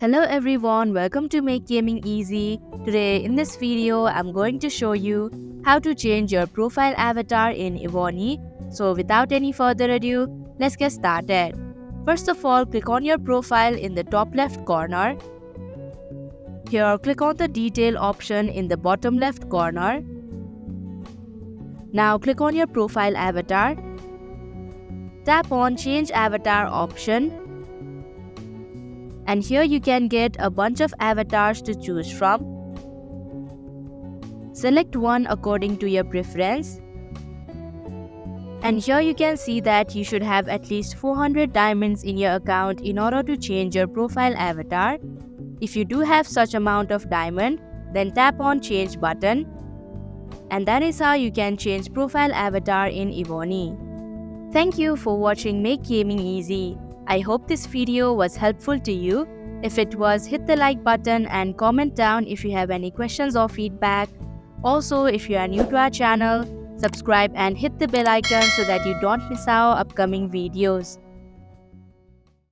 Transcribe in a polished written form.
Hello everyone, welcome to Make Gaming Easy. Today in this video, I'm going to show you how to change your profile avatar in Evony. So without any further ado, let's get started. First of all, click on your profile in the top left corner. Here, click on the detail option in the bottom left corner. Now click on your profile avatar. Tap on Change Avatar option. And here you can get a bunch of avatars to choose from. Select one according to your preference. And here you can see that you should have at least 400 diamonds in your account in order to change your profile avatar. If you do have such amount of diamond, then tap on Change button. And that is how you can change profile avatar in Evony. Thank you for watching Make Gaming Easy. I hope this video was helpful to you. If it was, hit the like button and comment down if you have any questions or feedback. Also, if you are new to our channel, subscribe and hit the bell icon so that you don't miss our upcoming videos.